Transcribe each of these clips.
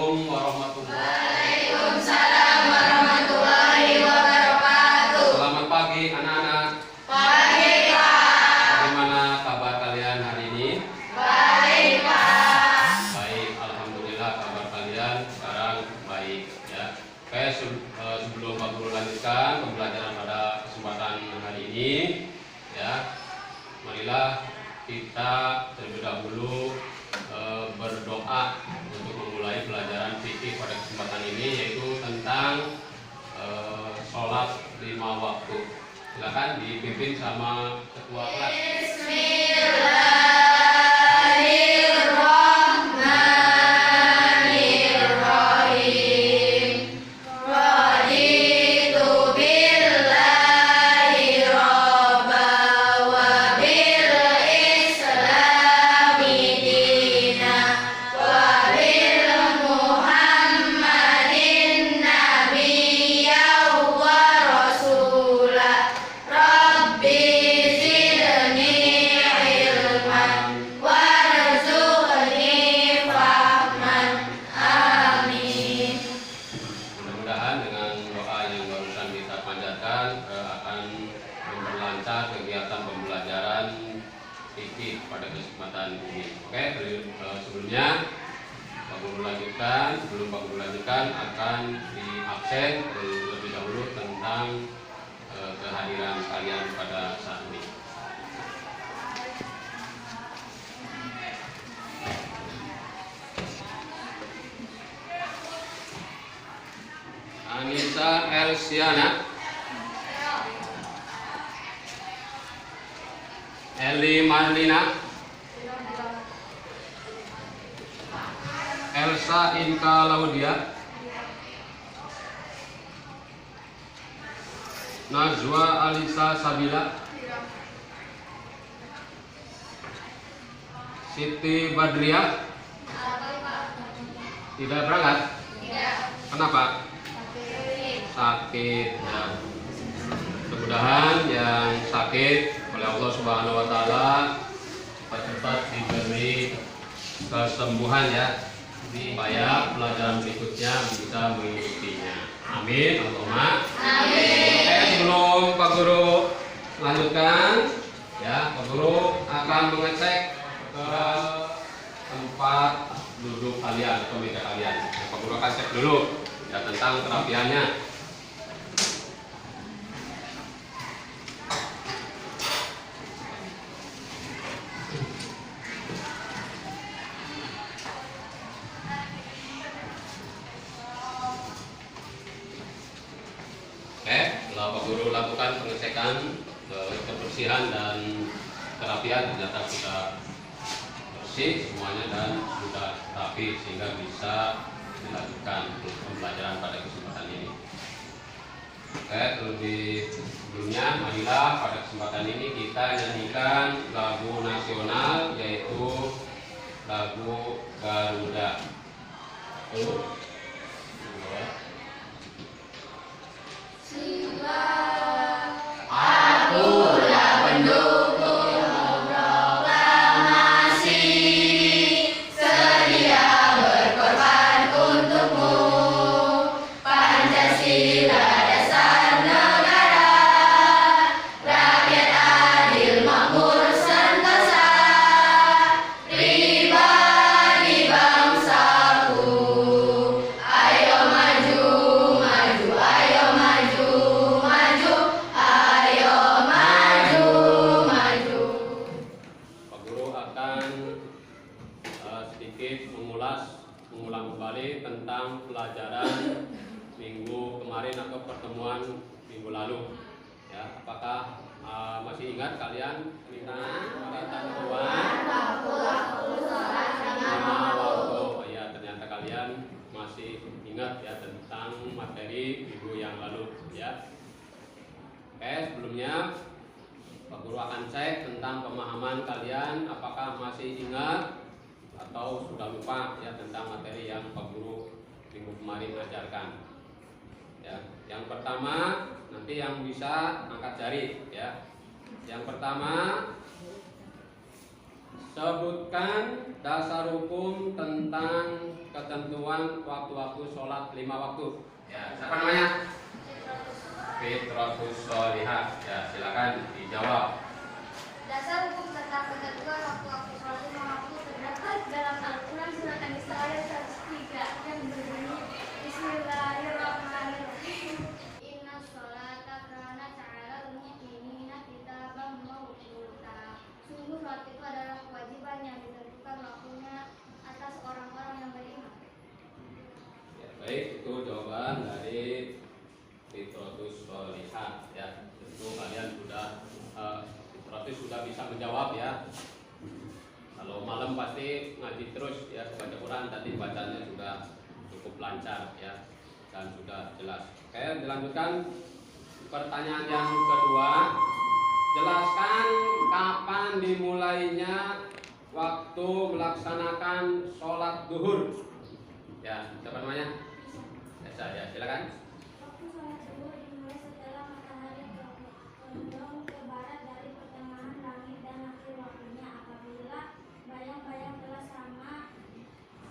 Assalamualaikum warahmatullahi Waalaikumsalam warahmatullahi wabarakatuh. Selamat pagi anak-anak. Pagi Pak. Bagaimana kabar kalian hari ini? Baik Pak. Baik, alhamdulillah kabar kalian sekarang baik ya. Oke, sebelum Pak Guru lanjutkan pembelajaran pada kesempatan hari ini ya, marilah kita terlebih dahulu berdoa untuk memulai pelajaran fikih pada kesempatan ini, yaitu tentang sholat 5 waktu. Silakan dipimpin sama ketua kelas. Bismillahirrahmanirrahim. Raditu billahi robba wa bil islami dina wa bil muhammadin nabiyya wa rasula. Rabbi zidni ilman warzuqni fahman. Amin. Mudah-mudahan dengan doa yang barusan kita panjatkan akan memperlancar kegiatan pembelajaran fikih pada kesempatan ini. Oke, sebelumnya Pak Guru lanjutkan, sebelum Pak Guru lanjutkan akan diabsen terlebih dahulu tentang kehadiran kalian pada saat ini. Anissa Elsiana, Eli Marlina, Elsa Inka Laudia, Najwa Alisa Sabila, Siti Badriah. Tidak berangkat? Kenapa? Sakit ya. Mudah-mudahan yang sakit oleh Allah Subhanahu wa taala cepat-cepat diberi kesembuhan ya, supaya pelajaran berikutnya bisa mengikutinya. Amin. Allahumma amin. Oke, sebelum Pak Guru lanjutkan ya, Pak Guru akan mengecek ke tempat duduk kalian atau meja kalian. Pak Guru akan cek dulu ya tentang kerapiannya. Setelah Pak Guru lakukan pengecekan kebersihan dan kerapian, ternyata sudah bersih semuanya dan sudah rapi sehingga bisa dilanjutkan untuk pembelajaran pada kesempatan ini. Oke, terlebih sebelumnya marilah pada kesempatan ini kita nyanyikan lagu nasional, yaitu lagu Garuda. Akulah pendukung proklamasi, sedia berkorban untukmu. Pancasila dasar negara, rakyat adil makmur sentosa, pribadi bangsaku. Ayo maju, maju, ayo maju, maju, ayo maju, maju. Pak Guru akan sedikit mengulang kembali tentang pelajaran minggu kemarin atau pertemuan minggu lalu. Ya, apakah masih ingat kalian tentang pengetahuan lima waktu? Oh ya, ternyata kalian masih ingat ya tentang materi minggu yang lalu ya. Oke, sebelumnya Pak Guru akan cek tentang pemahaman kalian, apakah masih ingat atau sudah lupa ya tentang materi yang Pak Guru minggu kemarin ajarkan. Ya, yang pertama nanti yang bisa angkat jari ya. Yang pertama, Sebutkan dasar hukum tentang ketentuan waktu-waktu sholat 5 waktu. Ya, siapa namanya? Fitratus Sholihah. Ya, silakan dijawab. Dasar hukum tentang ketentuan waktu-waktu sholat 5 waktu terdapat dalam Al-Quran surat An-Nisa ayat 103 yang berbunyi Bismillahirrahmanirrahim. Inna sholata kanat 'alal mu'minina kitaban mawquta. Sungguh sholat itu adalah kewajiban yang ditentukan waktunya atas orang-orang yang beriman. Ya, baik, itu jawaban dari Fitratus Sholihah. Ya, tentu kalian Fitratus sudah bisa menjawab ya. Kalau malam pasti ngaji terus ya, baca Quran tadi bacanya sudah cukup lancar ya dan sudah jelas. Oke, dilanjutkan pertanyaan yang kedua. Jelaskan kapan dimulainya waktu melaksanakan sholat duhur. Ya, siapa namanya? Ya, silakan. Waktu sholat zuhur dimulai setelah matahari condong ke barat dari pertengahan langit dan akhir waktunya apabila bayang-bayang telah sama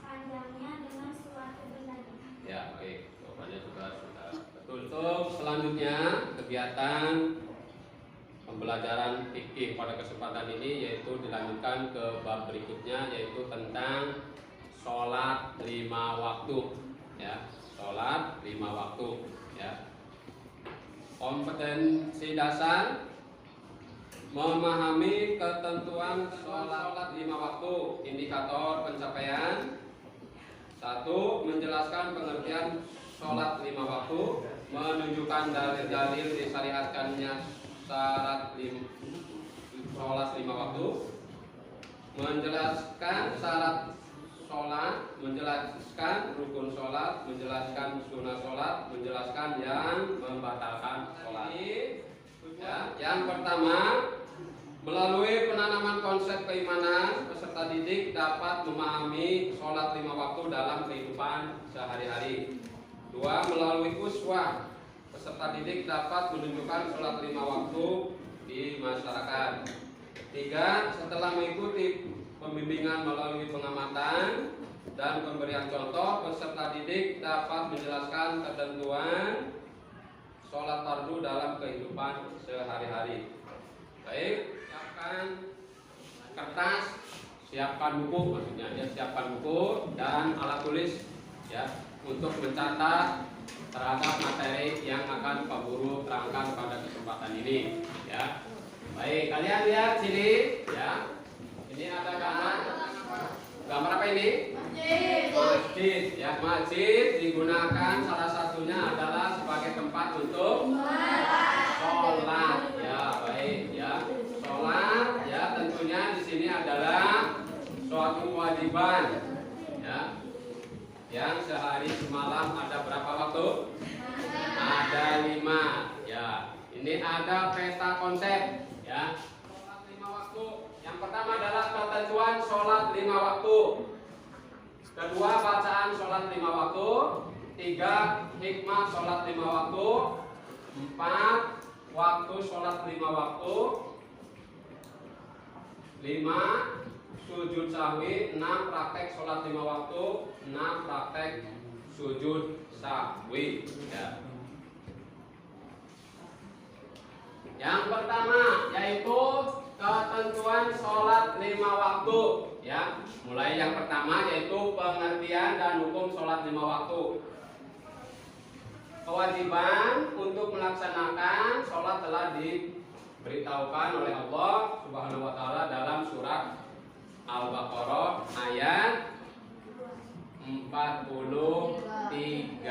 panjangnya dengan suatu benda. Ya, baik. Jawabannya juga sudah betul. Untuk selanjutnya kegiatan pembelajaran fikih pada kesempatan ini yaitu dilanjutkan ke bab berikutnya yaitu tentang sholat 5 waktu. Ya, sholat 5 waktu. Ya. Kompetensi dasar memahami ketentuan sholat 5 waktu. Indikator pencapaian 1. Menjelaskan pengertian sholat 5 waktu, menunjukkan dalil-dalil disyariatkannya syarat sholat 5 waktu, menjelaskan syarat sholat, menjelaskan rukun sholat, menjelaskan sunnah sholat, menjelaskan yang membatalkan sholat. Ya, yang pertama, melalui penanaman konsep keimanan, peserta didik dapat memahami sholat 5 waktu dalam kehidupan sehari-hari. 2. Melalui uswah, peserta didik dapat menunjukkan sholat 5 waktu di masyarakat. 3. Setelah mengikuti pembimbingan melalui pengamatan dan pemberian contoh, peserta didik dapat menjelaskan ketentuan sholat fardu dalam kehidupan sehari-hari. Baik, siapkan kertas, siapkan buku, maksudnya ya, siapkan buku dan alat tulis ya untuk mencatat terhadap materi yang akan Pak Guru terangkan pada kesempatan ini ya. Baik, kalian lihat sini ya. Ini ada gambar. Gambar apa ini? Masjid. Ya, masjid digunakan salah satunya adalah sebagai tempat untuk sholat. Ya, baik ya. Sholat ya tentunya di sini adalah suatu kewajiban ya. Yang sehari semalam ada berapa waktu? Ada 5 ya. Ini ada peta konsep ya. Sholat 5 waktu. Yang pertama adalah ketentuan sholat 5 waktu. Kedua, bacaan sholat 5 waktu. 3, hikmah sholat 5 waktu. 4, waktu sholat 5 waktu. 5, sujud sahwi. 6, praktek sholat 5 waktu. 6, praktek sujud sahwi ya. Yang pertama yaitu ketentuan sholat 5 waktu ya. Mulai yang pertama yaitu pengertian dan hukum sholat 5 waktu. Kewajiban untuk melaksanakan sholat telah diberitahukan oleh Allah Subhanahu wa taala dalam surat Al-Baqarah ayat 43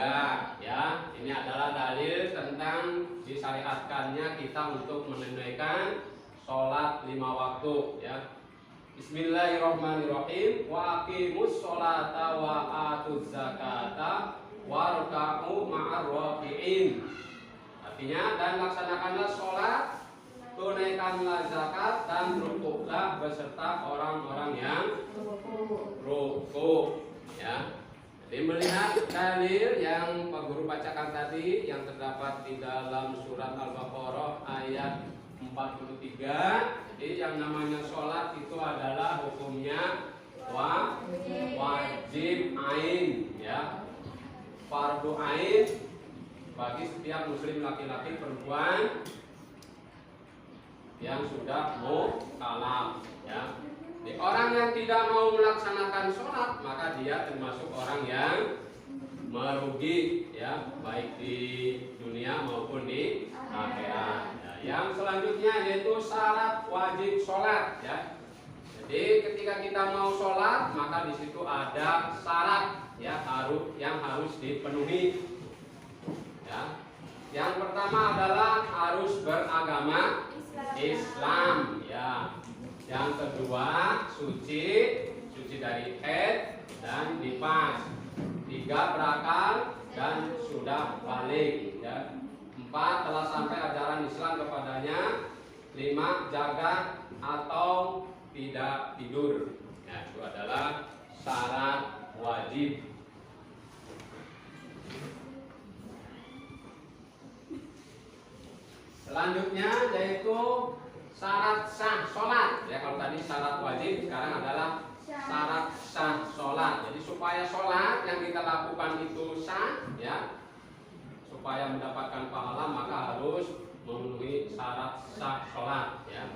ya. Ini adalah dalil tentang disyariatkannya kita untuk menunaikan sholat 5 waktu ya. Bismillahirrahmanirrahim. Wa aqimus sholata wa atuz zakata warka'u ma'ar raki'in. Artinya, dan laksanakanlah sholat, tunaikanlah zakat, dan rukuklah beserta orang-orang yang rukuk ya. Jadi melihat dalil yang Pak Guru bacakan tadi yang terdapat di dalam surat Al-Baqarah ayat 43. Jadi yang namanya sholat itu adalah hukumnya wajib ain, ya, fardu ain bagi setiap muslim laki-laki perempuan yang sudah mukallaf, ya. Jadi, orang yang tidak mau melaksanakan sholat maka dia termasuk orang yang merugi, ya, baik di dunia maupun di akhirat. Ya. Yang selanjutnya yaitu syarat wajib sholat, ya. Jadi ketika kita mau sholat maka di situ ada syarat, ya, yang harus dipenuhi. Ya. Yang pertama adalah harus beragama Islam, ya. Yang kedua suci dari haid dan nifas. 3 berakal dan sudah balik, ya. 4 telah sampai ajaran Islam kepadanya. 5 jaga atau tidak tidur. Ya, itu adalah syarat wajib. Selanjutnya yaitu syarat sah sholat. Ya, kalau tadi syarat wajib, sekarang adalah syarat sah sholat. Jadi supaya sholat yang kita lakukan itu sah, ya, supaya mendapatkan pahala maka harus memenuhi syarat sah sholat, ya.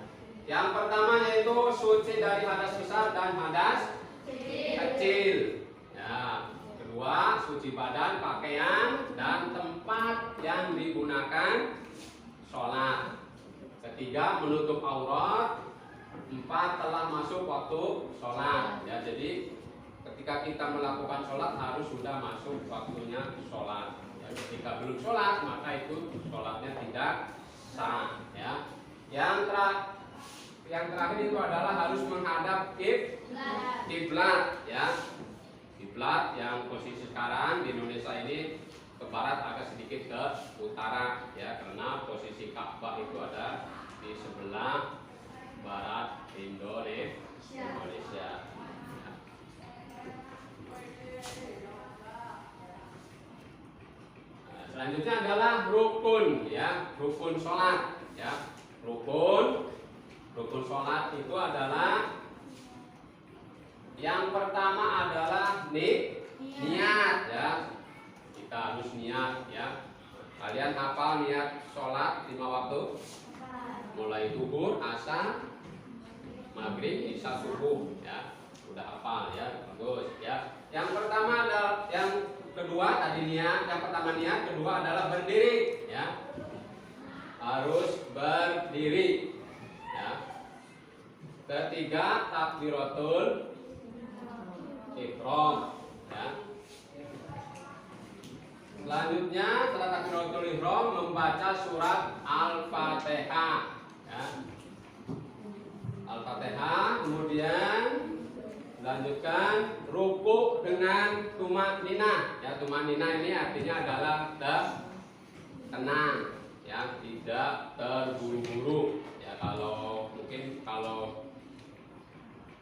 Yang pertama yaitu suci dari hadas besar dan hadas kecil. Ya. Kedua, suci badan, pakaian dan tempat yang digunakan sholat. Ketiga, menutup aurat. 4 telah masuk waktu sholat. Ya, jadi ketika kita melakukan sholat harus sudah masuk waktunya sholat. Ya, ketika belum sholat maka itu sholatnya tidak sah. Ya. Yang terakhir itu adalah harus menghadap kiblat, ya. Kiblat yang posisi sekarang di Indonesia ini ke barat, agak sedikit ke utara, ya, karena posisi Ka'bah itu ada di sebelah barat Indonesia. Nah, selanjutnya adalah rukun, ya, rukun sholat, ya. Rukun sholat itu adalah yang pertama adalah niat, ya. Kita harus niat, ya. Kalian hafal niat sholat 5 waktu? Mulai zuhur, asar, maghrib, isya, subuh, ya. Sudah hafal, ya. Bagus, ya. Yang pertama adalah, yang kedua tadi niat, yang pertama niat, kedua adalah berdiri, ya. Harus berdiri, ya. Ketiga takbiratul ihram, ya. Selanjutnya setelah takbiratul ihram membaca surat Al-Fatihah, ya. Al-Fatihah, kemudian lanjutkan ruku dengan tumak-ninah, ya. Tumak-ninah ini artinya adalah tenang, ya, tidak terburu-buru, ya. Kalau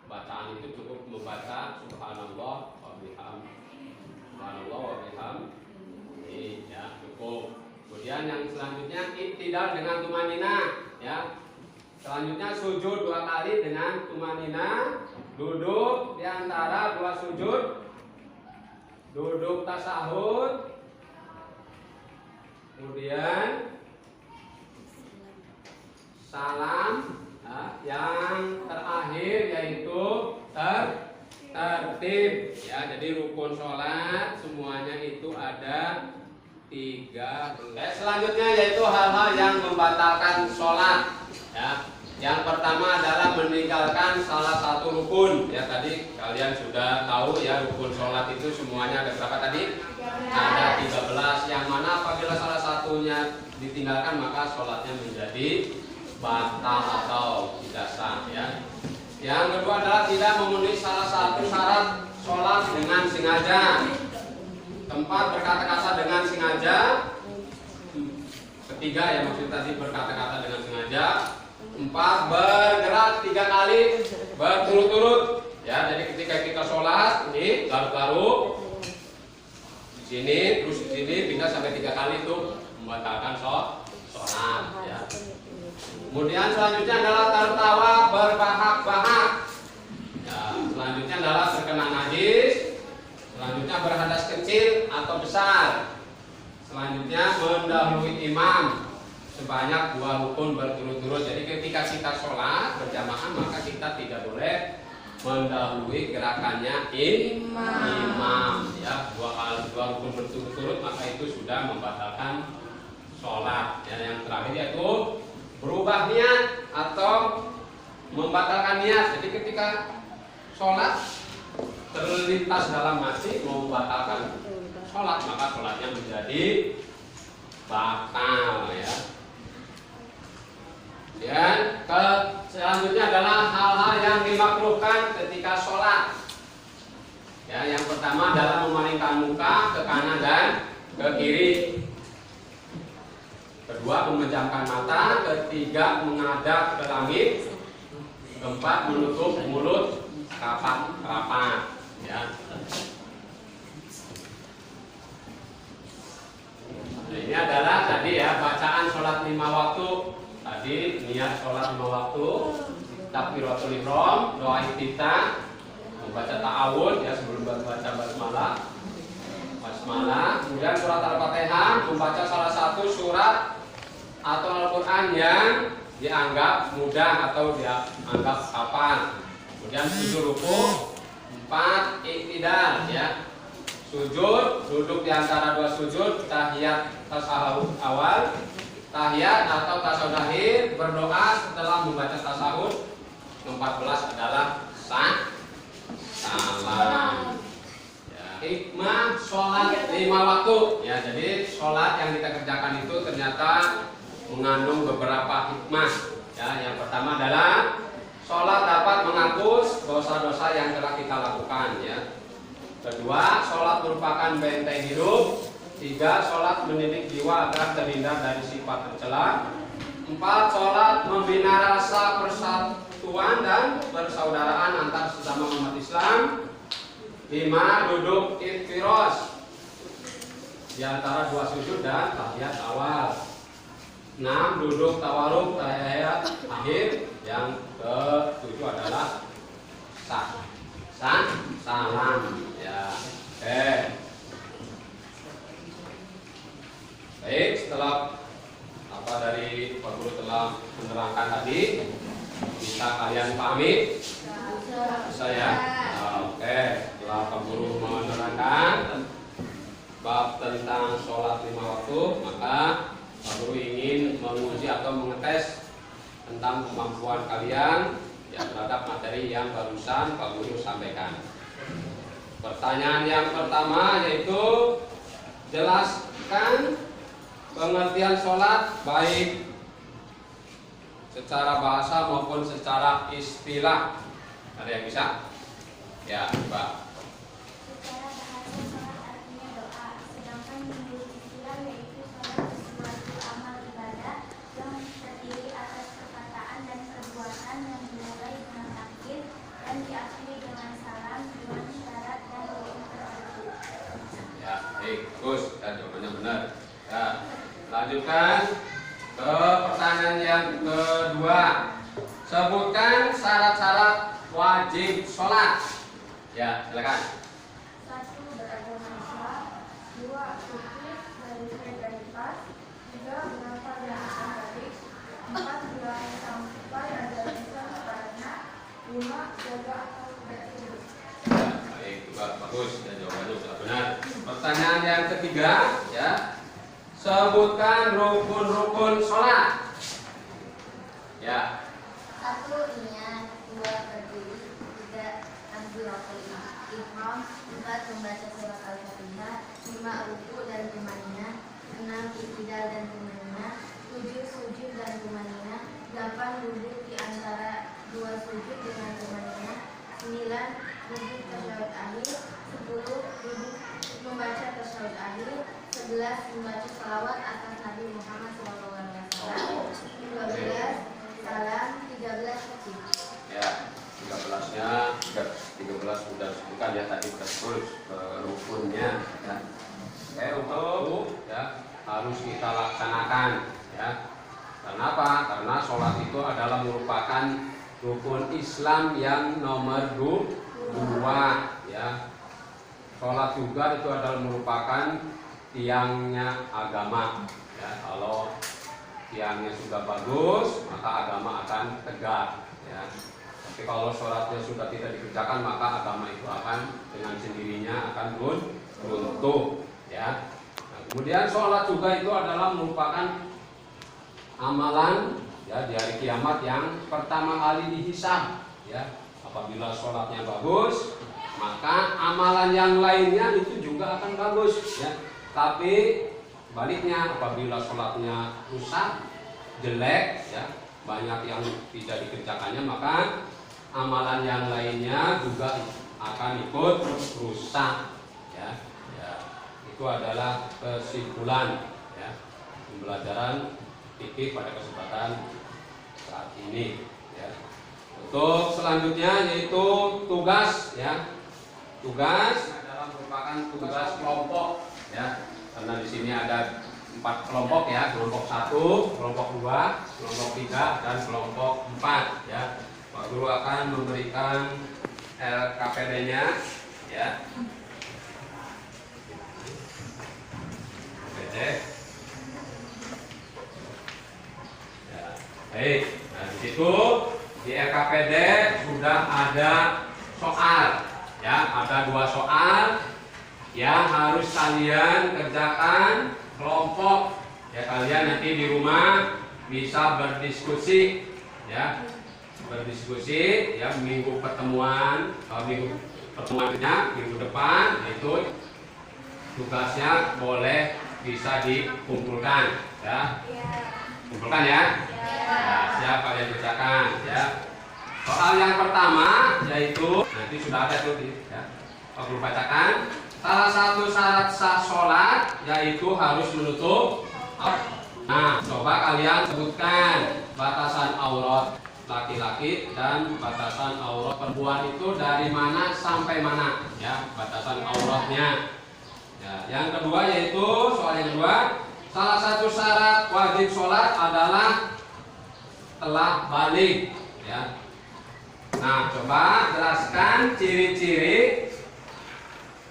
bacaan itu cukup membaca subhanallah wa bihamdihi, ya, cukup. Kemudian yang selanjutnya iktidal dengan tumanina, ya. Selanjutnya sujud 2 kali dengan tumanina, duduk di antara 2 sujud, duduk tasahud, kemudian salam. Nah, yang terakhir yaitu tertib, ya. Jadi rukun sholat semuanya itu ada 13. Selanjutnya yaitu hal-hal yang membatalkan sholat, ya. Yang pertama adalah meninggalkan salah satu rukun, ya. Tadi kalian sudah tahu, ya, rukun sholat itu semuanya ada berapa tadi? Ada 13. Yang mana apabila salah satunya ditinggalkan maka sholatnya menjadi batal atau tidak sah, ya. Yang kedua adalah tidak memenuhi salah satu syarat sholat dengan sengaja. Tempat berkata-kata dengan sengaja. Ketiga, ya, maksud tadi berkata-kata dengan sengaja. 4 bergerak 3 kali berturut-turut, ya. Jadi ketika kita sholat ini garuk-garuk di sini, terus di sini, bisa sampai 3 kali itu membatalkan sholat, ya. Kemudian selanjutnya adalah tertawa berbahak-bahak. Ya, selanjutnya adalah terkena najis. Selanjutnya berhadas kecil atau besar. Selanjutnya mendahului imam sebanyak 2 rukun berturut-turut. Jadi ketika kita sholat berjamaah maka kita tidak boleh mendahului gerakannya imam. Ya, 2 rukun berturut-turut maka itu sudah membatalkan sholat. Ya, yang terakhir yaitu berubah niat atau membatalkan niat. Jadi ketika sholat terlintas dalam hati mau membatalkan sholat maka sholatnya menjadi batal ya. Dan selanjutnya adalah hal-hal yang dimakruhkan ketika sholat. Ya, yang pertama adalah memalingkan muka ke kanan dan ke kiri. Kedua, memejamkan mata. Ketiga, menghadap ke langit. Keempat, menutup mulut rapat. Ya. Nah, ini adalah tadi ya bacaan sholat 5 waktu. Tadi niat sholat 5 waktu, takbiratul ihram, doa iftitah, membaca ta'awud ya sebelum baca basmalah. Kemudian surat Al-Fatihah, membaca salah satu surat atau Al-Quran yang dianggap mudah atau dianggap hafal. Kemudian sujud ruku. 4, iktidal ya. Sujud, duduk di antara 2 sujud, tahiyat tasawuf awal, tahiyat atau tasawuf akhir, berdoa setelah membaca tasawuf. 14 adalah salam. Hikmah sholat 5 waktu ya. Jadi sholat yang kita kerjakan itu ternyata mengandung beberapa hikmah ya. Yang pertama adalah sholat dapat menghapus dosa-dosa yang telah kita lakukan ya. Kedua, sholat merupakan benteng hidup. 3, sholat mendidik jiwa agar terhindar dari sifat tercela. 4, sholat membina rasa persatuan dan persaudaraan antar sesama umat Islam. 5, duduk iftiros di antara 2 sujud dan tahiyat awal. 6, duduk tawaruk tahiyat akhir. Yang ke-7 adalah salam ya. Baik, setelah dari Pak Guru telah menerangkan tadi, bisa kalian pahami? Bisa ya? Oke, setelah Pak Guru menerangkan bab tentang sholat 5 waktu, maka Pak Guru ingin menguji atau mengetes tentang kemampuan kalian ya terhadap materi yang barusan Pak Guru sampaikan. Pertanyaan yang pertama yaitu jelaskan pengertian sholat baik secara bahasa maupun secara istilah. Ada yang bisa? Ya, Pak. Secara bahasa sholat artinya doa, sedangkan menurut istilah yaitu sholat sesuatu amal ibadah yang terdiri atas perkataan dan perbuatan yang dimulai dengan takbir dan diakhiri dengan salam dengan syarat dan rukun tertentu. Ya, baik, terus dan jawabannya benar. Ya, lanjutkan ke pertanyaan yang kedua. Sebutkan syarat-syarat wajib sholat. Ya, silakan. 1, beragama Islam. 2, suci dari solidaritas. 3, menghafal dan akan baik. 4, hilangkan sampai ada lisan kepadanya. 5, jaga atau bersyukur. Ya, baik, juga bagus dan jawabannya sudah benar. Pertanyaan yang ketiga, ya. Sebutkan rukun-rukun sholat. Ya. 1, niat. 2, berdiri. 3, takbiratul ihram. 4, membaca surat Al-Fatihah. 5, ruku dan tumanina. 6, iktidal dan tumanina. 7, sujud dan tumanina. 8, duduk di antara 2 sujud dengan tumanina. 9, duduk tasyahud akhir. 10, duduk membaca tasyahud akhir. 11, membaca salawat atas Nabi Muhammad SAW. 12, salam. 13, suci. Ya, 13 sudah disebutkan ya tadi betul rukunnya ya. Untuk ya harus kita laksanakan ya. Kalau Kenapa? Karena sholat itu adalah merupakan rukun Islam yang nomor 2 ya. Sholat juga itu adalah merupakan tiangnya agama ya. Kalau tiangnya sudah bagus, maka agama akan tegak ya. Tapi kalau sholatnya sudah tidak dikerjakan, maka agama itu akan dengan sendirinya akan runtuh ya. Nah, kemudian sholat juga itu adalah merupakan amalan ya di hari kiamat yang pertama kali dihisab ya. Apabila sholatnya bagus, maka amalan yang lainnya itu juga akan bagus ya. Tapi baliknya, apabila sholatnya rusak, jelek ya, banyak yang tidak dikerjakannya, maka amalan yang lainnya juga akan ikut rusak ya. Itu adalah kesimpulan ya pembelajaran fikih pada kesempatan saat ini ya. Untuk selanjutnya yaitu tugas ya. Tugas adalah merupakan tugas kelompok ya. Karena di sini ada 4 kelompok ya, kelompok 1, kelompok 2, kelompok 3 dan kelompok 4 ya. Pak Guru akan memberikan LKPD-nya ya. LKPD. Ya. Baik, nah di situ di LKPD sudah ada soal ya, ada 2 soal yang harus kalian kerjakan kelompok ya. Kalian nanti di rumah bisa berdiskusi ya, berdiskusi ya. Minggu pertemuannya minggu depan itu tugasnya boleh bisa dikumpulkan ya. Kumpulkan ya. Nah, siap kalian kerjakan ya. Soal yang pertama yaitu nanti sudah ada tuh ya. Pak Guru bacakan. Salah satu syarat sah sholat yaitu harus menutup aurat. Nah, coba kalian sebutkan batasan aurat laki-laki dan batasan aurat perempuan itu dari mana sampai mana ya, batasan auratnya. Ya, yang kedua yaitu soal yang kedua, salah satu syarat wajib sholat adalah telah balik ya. Nah, coba jelaskan ciri-ciri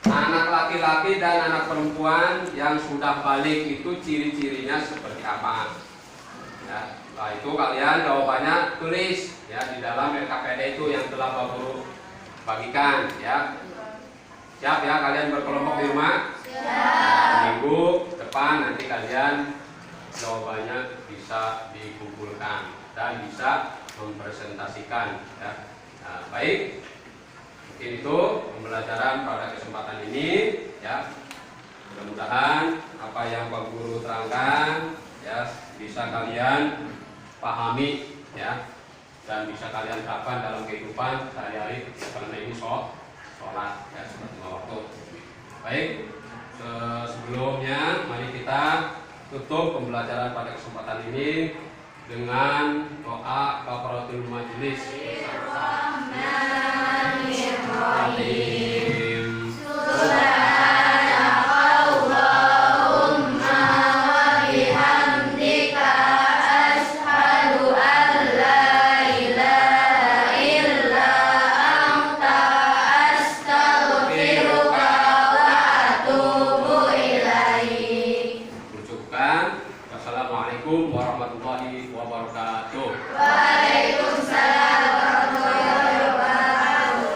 anak laki-laki dan anak perempuan yang sudah balik itu ciri-cirinya seperti apa ya. Setelah itu kalian jawabannya tulis ya di dalam LKPD itu yang telah Pak Guru bagikan ya. Siap ya kalian berkelompok di rumah? Siap. Minggu depan nanti kalian jawabannya bisa dikumpulkan dan bisa mempresentasikan ya. Nah, baik. Mungkin itu pembelajaran pada kesempatan ini ya. Mudah-mudahan apa yang Pak Guru terangkan ya bisa kalian pahami ya, dan bisa kalian terapkan dalam kehidupan sehari-hari karena ini sholat ya seperti waktu. Baik, sebelumnya mari kita tutup pembelajaran pada kesempatan ini dengan doa kafaratul majelis. Wassalamualaikum warahmatullahi wabarakatuh. Waalaikumsalam warahmatullahi wabarakatuh.